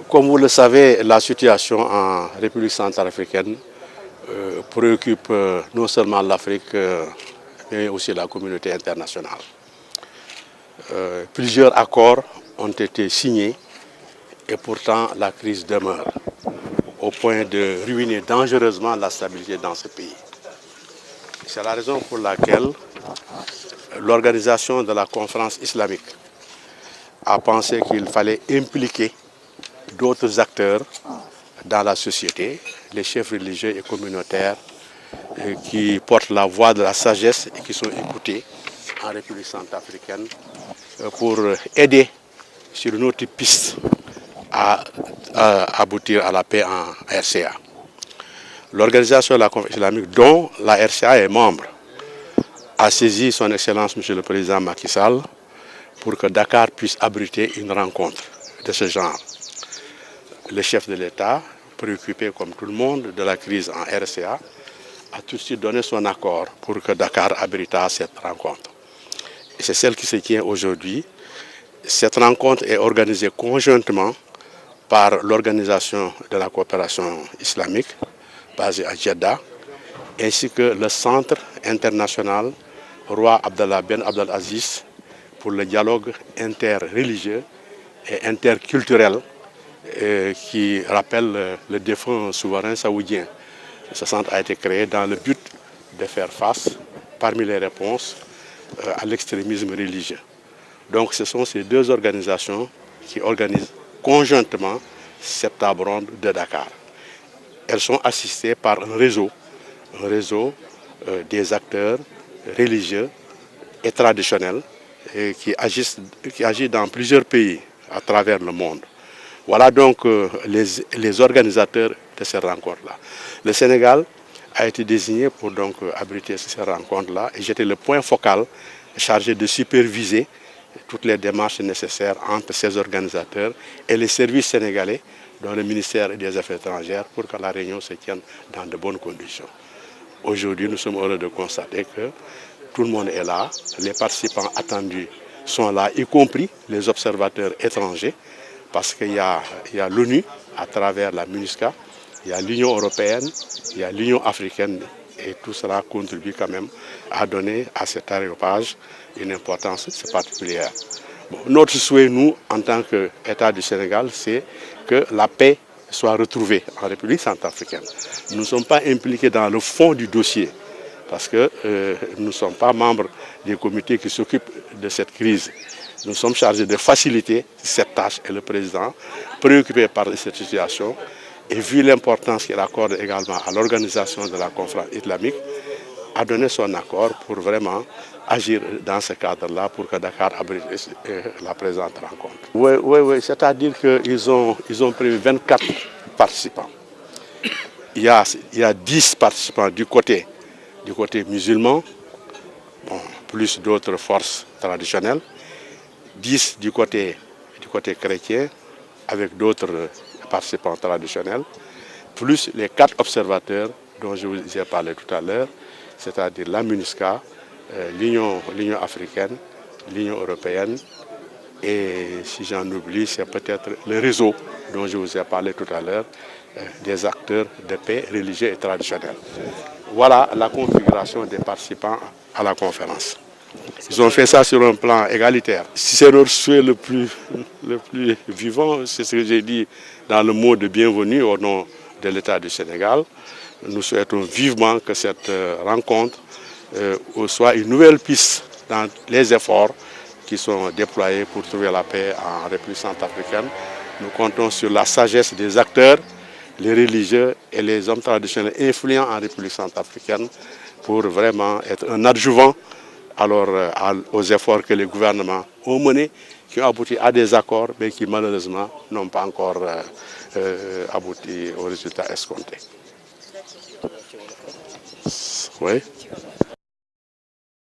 Comme vous le savez, la situation en République centrafricaine préoccupe non seulement l'Afrique, mais aussi la communauté internationale. Plusieurs accords ont été signés et pourtant la crise demeure, au point de ruiner dangereusement la stabilité dans ce pays. C'est la raison pour laquelle l'organisation de la conférence islamique a pensé qu'il fallait impliquer d'autres acteurs dans la société, les chefs religieux et communautaires qui portent la voix de la sagesse et qui sont écoutés en République centrafricaine pour aider sur une autre piste à aboutir à la paix en RCA. L'organisation de la conférence islamique, dont la RCA est membre, a saisi son Excellence M. le Président Macky Sall pour que Dakar puisse abriter une rencontre de ce genre. Le chef de l'État, préoccupé comme tout le monde de la crise en RCA, a tout de suite donné son accord pour que Dakar abritât cette rencontre. Et c'est celle qui se tient aujourd'hui. Cette rencontre est organisée conjointement par l'Organisation de la coopération islamique, basée à Jeddah, ainsi que le Centre international Roi Abdallah Ben Abdelaziz pour le dialogue interreligieux et interculturel qui rappelle le défunt souverain saoudien. Ce centre a été créé dans le but de faire face, parmi les réponses, à l'extrémisme religieux. Donc ce sont ces deux organisations qui organisent conjointement cette table ronde de Dakar. Elles sont assistées par un réseau des acteurs religieux et traditionnels qui agissent dans plusieurs pays à travers le monde. Voilà donc les organisateurs de ces rencontres-là. Le Sénégal a été désigné pour donc abriter ces rencontres-là et j'étais le point focal chargé de superviser toutes les démarches nécessaires entre ces organisateurs et les services sénégalais, dont le ministère des Affaires étrangères, pour que la réunion se tienne dans de bonnes conditions. Aujourd'hui, nous sommes heureux de constater que tout le monde est là, les participants attendus sont là, y compris les observateurs étrangers, parce qu'il y a l'ONU à travers la MINUSCA, il y a l'Union européenne, il y a l'Union africaine, et tout cela contribue quand même à donner à cet aréopage une importance particulière. Bon, notre souhait, nous, en tant qu'État du Sénégal, c'est que la paix soit retrouvée en République centrafricaine. Nous ne sommes pas impliqués dans le fond du dossier, parce que nous ne sommes pas membres des comités qui s'occupent de cette crise. Nous sommes chargés de faciliter cette tâche et le président, préoccupé par cette situation, et vu l'importance qu'il accorde également à l'organisation de la conférence islamique, a donné son accord pour vraiment agir dans ce cadre-là pour que Dakar abrite la présente rencontre. Oui, c'est-à-dire qu'ils ont prévu 24 participants. Il y a 10 participants du côté musulman, bon, plus d'autres forces traditionnelles, 10 du côté chrétien, avec d'autres participants traditionnels, plus les 4 observateurs dont je vous ai parlé tout à l'heure, c'est-à-dire la MINUSCA, l'Union africaine, l'Union européenne, et si j'en oublie, c'est peut-être le réseau dont je vous ai parlé tout à l'heure, des acteurs de paix religieux et traditionnels. Voilà la configuration des participants à la conférence. Ils ont fait ça sur un plan égalitaire. C'est leur souhait le plus vivant, c'est ce que j'ai dit dans le mot de bienvenue au nom de l'État du Sénégal. Nous souhaitons vivement que cette rencontre soit une nouvelle piste dans les efforts qui sont déployés pour trouver la paix en République centrafricaine. Nous comptons sur la sagesse des acteurs, les religieux et les hommes traditionnels influents en République centrafricaine pour vraiment être un adjuvant aux efforts que les gouvernements ont menés, qui ont abouti à des accords, mais qui malheureusement n'ont pas encore abouti aux résultats escomptés. Oui.